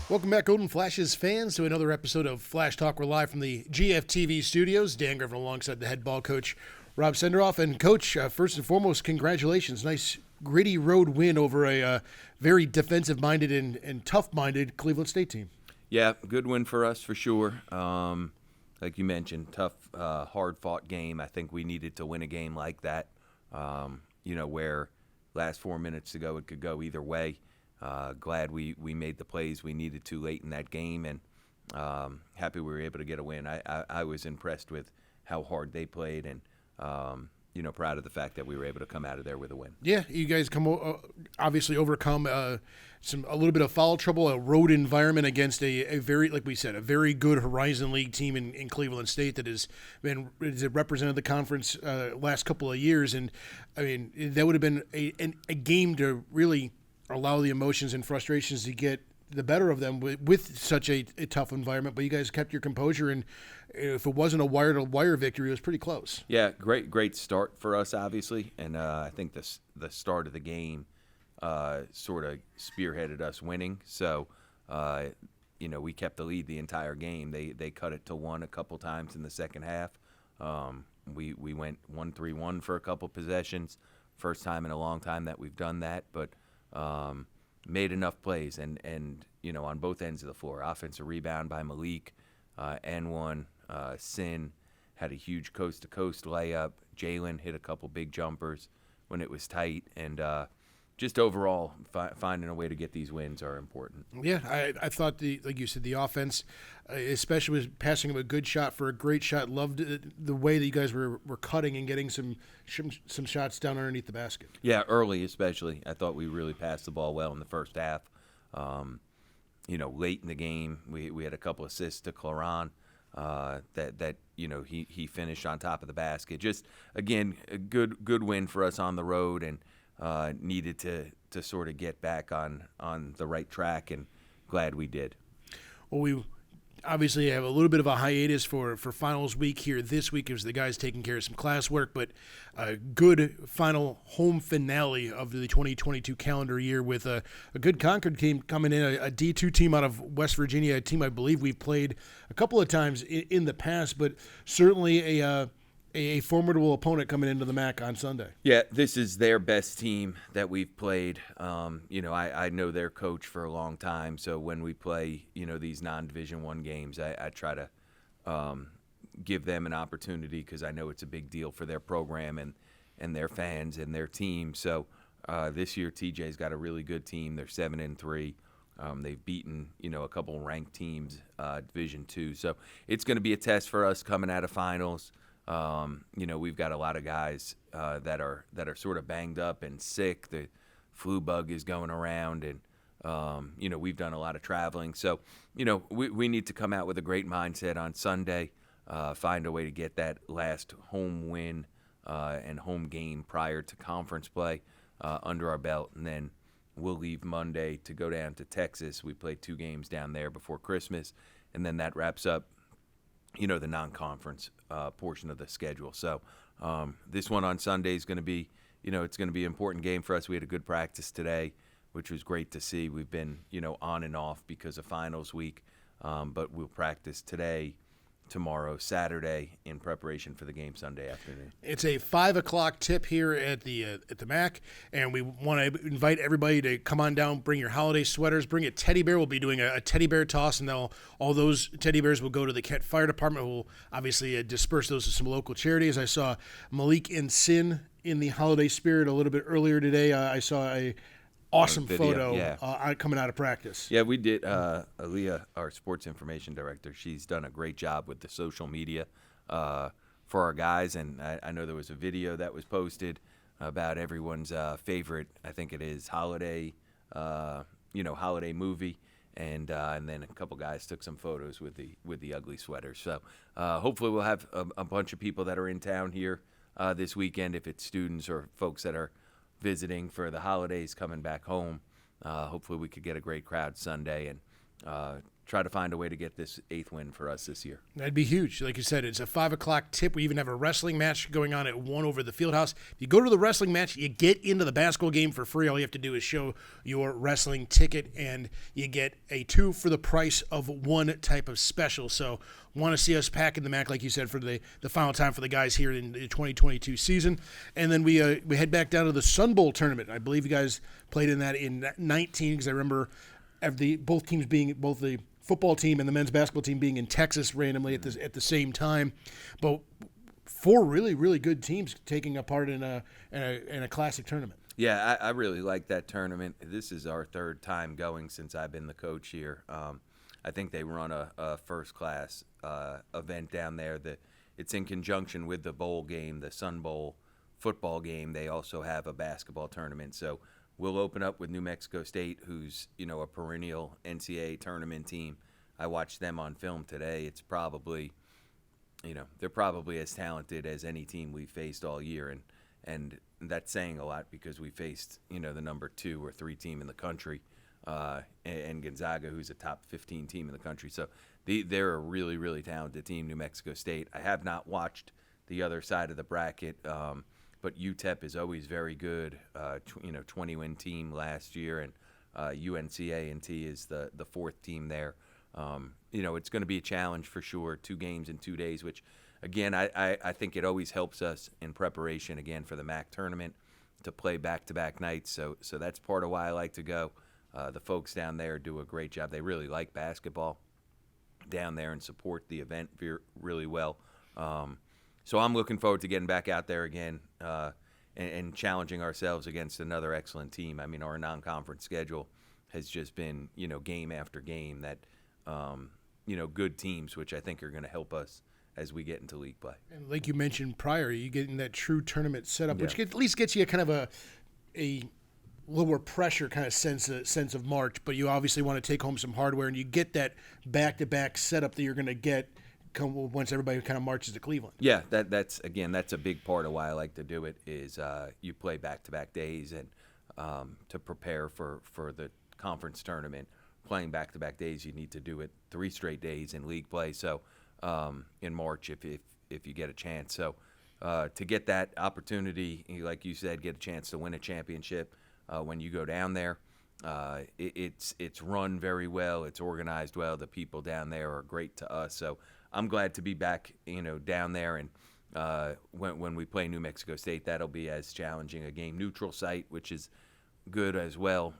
Welcome back, Golden Flashes fans, to another episode of Flash Talk. We're live from the GFTV studios. Dan Griffin alongside the head ball coach, Rob Senderoff. And, Coach, first and foremost, congratulations. Nice, gritty road win over a very defensive-minded and tough-minded Cleveland State team. Yeah, good win for us for sure. Like you mentioned, tough, hard-fought game. I think we needed to win a game like that, where last 4 minutes to go it could go either way. Glad we made the plays we needed to late in that game, and happy we were able to get a win. I was impressed with how hard they played, and proud of the fact that we were able to come out of there with a win. Yeah, you guys obviously overcome a little bit of foul trouble, a road environment against a very, like we said, a very good Horizon League team in Cleveland State that has represented the conference last couple of years, and I mean that would have been a game to really allow the emotions and frustrations to get the better of them with such a tough environment. But you guys kept your composure, and if it wasn't a wire-to-wire victory, it was pretty close. Yeah, great start for us, obviously, and I think the start of the game sort of spearheaded us winning. So, we kept the lead the entire game. They cut it to one a couple times in the second half. We went 1-3-1 for a couple possessions. First time in a long time that we've done that, but made enough plays and on both ends of the floor. Offensive rebound by Malik, and one Sin had a huge coast-to-coast layup. Jalen hit a couple big jumpers when it was tight, and just overall finding a way to get these wins are important. Yeah, I thought like you said, the offense, especially with passing him a good shot for a great shot. Loved the way that you guys were cutting and getting some shots down underneath the basket. Yeah, early especially. I thought we really passed the ball well in the first half. Late in the game, we had a couple assists to Claron that he finished on top of the basket. Just again, a good win for us on the road, and needed to sort of get back on the right track, and glad we did. Well, we obviously have a little bit of a hiatus for finals week here this week as the guys taking care of some classwork, but a good final home finale of the 2022 calendar year with a good Concord team coming in, a D2 team out of West Virginia, a team I believe we've played a couple of times in the past, but certainly a formidable opponent coming into the MAC on Sunday. Yeah, this is their best team that we've played. I know their coach for a long time, so when we play, these non-Division I games, I try to give them an opportunity because I know it's a big deal for their program and their fans and their team. So this year, TJ's got a really good team. They're 7-3. They've beaten, a couple ranked teams, Division II. So it's going to be a test for us coming out of finals. We've got a lot of guys that are sort of banged up and sick. The flu bug is going around, and we've done a lot of traveling. So we need to come out with a great mindset on Sunday, find a way to get that last home win and home game prior to conference play under our belt, and then we'll leave Monday to go down to Texas. We play 2 games down there before Christmas, and then that wraps up the non-conference portion of the schedule. So this one on Sunday is going to be, it's going to be an important game for us. We had a good practice today, which was great to see. We've been, on and off because of finals week, but we'll practice today, tomorrow, Saturday, in preparation for the game Sunday afternoon. It's a 5:00 tip here at the MAC, and we want to invite everybody to come on down, bring your holiday sweaters, bring a teddy bear. We'll be doing a teddy bear toss, and all those teddy bears will go to the Kent Fire Department. We'll obviously disperse those to some local charities. I saw Malik and Sin in the holiday spirit a little bit earlier today. I saw a awesome photo coming out of practice. Yeah, we did. Aaliyah, our sports information director, she's done a great job with the social media for our guys. And I know there was a video that was posted about everyone's favorite, I think it is, holiday movie. And then a couple guys took some photos with the ugly sweaters. So hopefully we'll have a bunch of people that are in town here this weekend, if it's students or folks that are visiting for the holidays coming back home. Hopefully we could get a great crowd Sunday and try to find a way to get this 8th win for us this year. That'd be huge. Like you said, it's a 5 o'clock tip. We even have a wrestling match going on at 1 over the field house. If you go to the wrestling match, you get into the basketball game for free. All you have to do is show your wrestling ticket, and you get a 2 for the price of 1 type of special. So want to see us pack in the MAC, like you said, for the final time for the guys here in the 2022 season. And then we head back down to the Sun Bowl tournament. I believe you guys played in that in 19, because I remember both the football team and the men's basketball team being in Texas randomly at the same time, but 4 really, really good teams taking a part in a classic tournament. Yeah, I really like that tournament. This is our 3rd time going since I've been the coach here. I think they run a first-class event down there. It's in conjunction with the bowl game, the Sun Bowl football game. They also have a basketball tournament, so we'll open up with New Mexico State, who's, a perennial NCAA tournament team. I watched them on film today. It's probably, they're probably as talented as any team we've faced all year. And that's saying a lot, because we faced, the number 2 or 3 team in the country, and Gonzaga, who's a top 15 team in the country. So they're a really, really talented team, New Mexico State. I have not watched the other side of the bracket, but UTEP is always very good, 20-win team last year, and UNC-A&T is the 4th team there. It's going to be a challenge for sure, 2 games in 2 days, which, again, I think it always helps us in preparation, again, for the MAC tournament to play back-to-back nights. So that's part of why I like to go. The folks down there do a great job. They really like basketball down there and support the event really well. So I'm looking forward to getting back out there again and challenging ourselves against another excellent team. I mean, our non-conference schedule has just been, game after game that, good teams, which I think are going to help us as we get into league play. And like you mentioned prior, you get in that true tournament setup, which at least gets you kind of a lower pressure kind of sense of March, but you obviously want to take home some hardware, and you get that back-to-back setup that you're going to get once everybody kind of marches to Cleveland. Yeah, that's a big part of why I like to do it, is you play back-to-back days, and to prepare for the conference tournament, playing back-to-back days, you need to do it 3 straight days in league play. So in March, if you get a chance, so to get that opportunity, like you said, get a chance to win a championship when you go down there. It's run very well. It's organized well. The people down there are great to us. So I'm glad to be back, down there. And when we play New Mexico State, that'll be as challenging a game. Neutral site, which is good as well,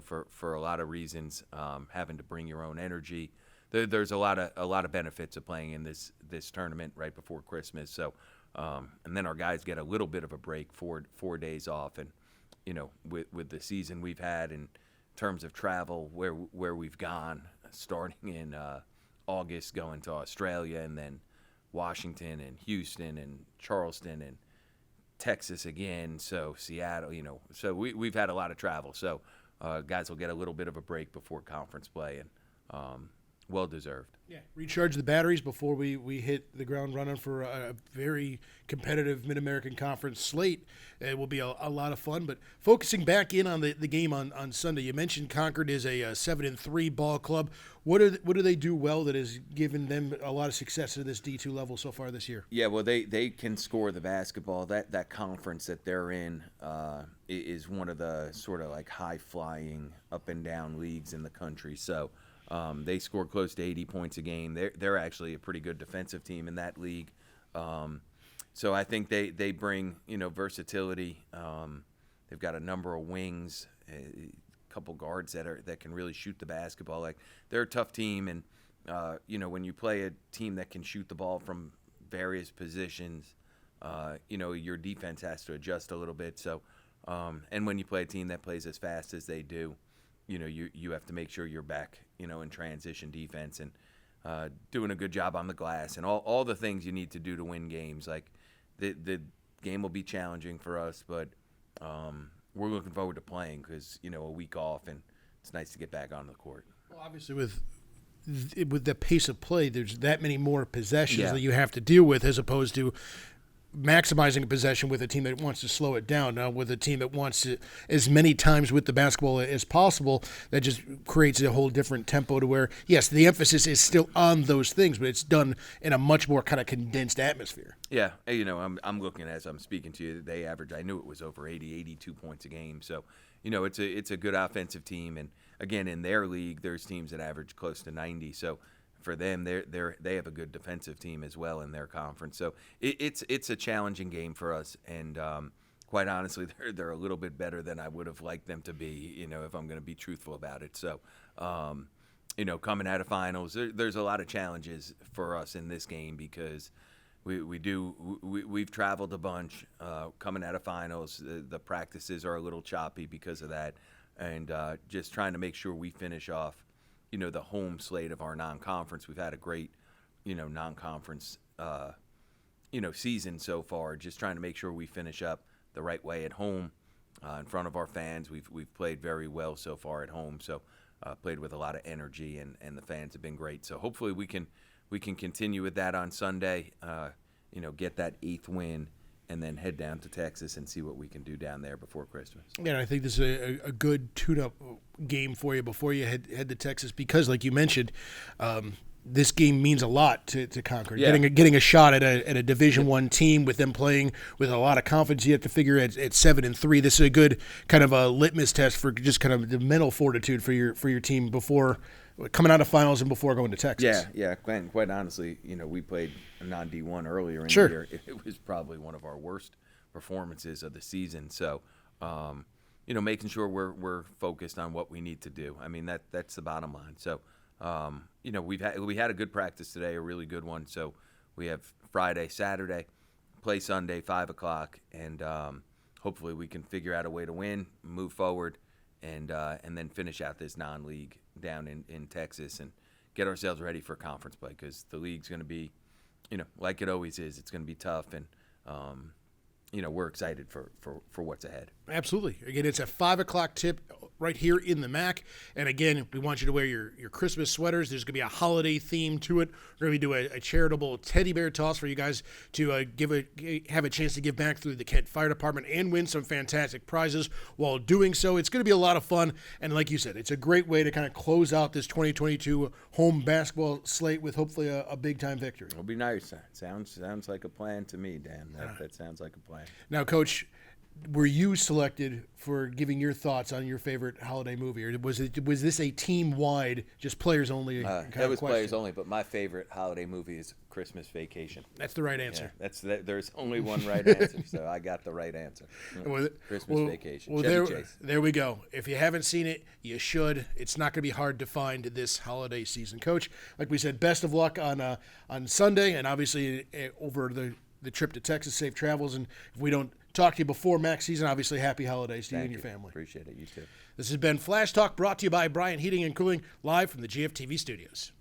for a lot of reasons. Having to bring your own energy. There's a lot of benefits of playing in this tournament right before Christmas. So, and then our guys get a little bit of a break, 4 days off, and with the season we've had in terms of travel, where we've gone, starting in August, going to Australia, and then Washington and Houston and Charleston and Texas again, so Seattle, so we've had a lot of travel. So guys will get a little bit of a break before conference play, and well deserved. Yeah, recharge the batteries before we hit the ground running for a very competitive Mid-American Conference slate. It will be a lot of fun. But focusing back in on the game on Sunday, you mentioned Concord is a 7-3 ball club. What do they do well that has given them a lot of success at this D2 level so far this year? Yeah, well, they can score the basketball. That conference that they're in is one of the sort of like high-flying up and down leagues in the country. So they score close to 80 points a game. They're actually a pretty good defensive team in that league. So I think they bring versatility. They've got a number of wings, a couple guards that can really shoot the basketball. Like, they're a tough team, and when you play a team that can shoot the ball from various positions, your defense has to adjust a little bit. So and when you play a team that plays as fast as they do, you have to make sure you're back, in transition defense and doing a good job on the glass and all the things you need to do to win games. Like, the game will be challenging for us, but we're looking forward to playing because, a week off, and it's nice to get back on the court. Well, obviously with the pace of play, there's that many more possessions that you have to deal with, as opposed to maximizing a possession with a team that wants to slow it down. Now, with a team that wants to as many times with the basketball as possible, that just creates a whole different tempo to where, yes, the emphasis is still on those things, but it's done in a much more kind of condensed atmosphere. Yeah, I'm looking as I'm speaking to you. They average, I knew it was over 82 points a game. So, it's a good offensive team. And again, in their league, there's teams that average close to 90. So for them, they have a good defensive team as well in their conference. So it's a challenging game for us. And quite honestly, they're a little bit better than I would have liked them to be, if I'm going to be truthful about it. So, coming out of finals, there's a lot of challenges for us in this game because we've traveled a bunch coming out of finals. The practices are a little choppy because of that, and just trying to make sure we finish off, the home slate of our non-conference. We've had a great, non-conference, season so far. Just trying to make sure we finish up the right way at home, in front of our fans. We've played very well so far at home. So played with a lot of energy, and the fans have been great. So hopefully we can continue with that on Sunday. Get that 8th win, and then head down to Texas and see what we can do down there before Christmas. Yeah, I think this is a good tune-up game for you before you head to Texas because, like you mentioned, this game means a lot to Concord. Yeah. Getting a shot at a Division I team with them playing with a lot of confidence. You have to figure at 7-3. This is a good kind of a litmus test for just kind of the mental fortitude for your team before coming out of finals and before going to Texas. Yeah. Quite honestly, we played a non-D1 earlier in the year. It was probably one of our worst performances of the season. So, making sure we're focused on what we need to do. I mean, that's the bottom line. So, we had a good practice today, a really good one. So we have Friday, Saturday, play Sunday, 5:00, and hopefully we can figure out a way to win, move forward, and then finish out this non-league down in Texas and get ourselves ready for conference play because the league's going to be, like it always is. It's going to be tough, and we're excited for what's ahead. Absolutely. Again, it's a 5:00 tip right here in the MAC. And again, we want you to wear your Christmas sweaters. There's going to be a holiday theme to it. We're going to do a charitable teddy bear toss for you guys to have a chance to give back through the Kent Fire Department and win some fantastic prizes while doing so. It's going to be a lot of fun. And like you said, it's a great way to kind of close out this 2022 home basketball slate with hopefully a big-time victory. It'll be nice. Sounds like a plan to me, Dan. That sounds like a plan. Now, Coach, were you selected for giving your thoughts on your favorite holiday movie, or was this a team-wide, just players only? It was players only, but my favorite holiday movie is Christmas Vacation. That's the right answer. Yeah, there's only one right answer, so I got the right answer. Christmas Vacation. Well, there we go. If you haven't seen it, you should. It's not going to be hard to find this holiday season. Coach, like we said, best of luck on Sunday, and obviously over the trip to Texas. Safe travels, and if we don't talk to you before MAC season, obviously happy holidays to you and your family. Appreciate it. You too. This has been Flash Talk, brought to you by Bryant Heating and Cooling, live from the GFTV studios.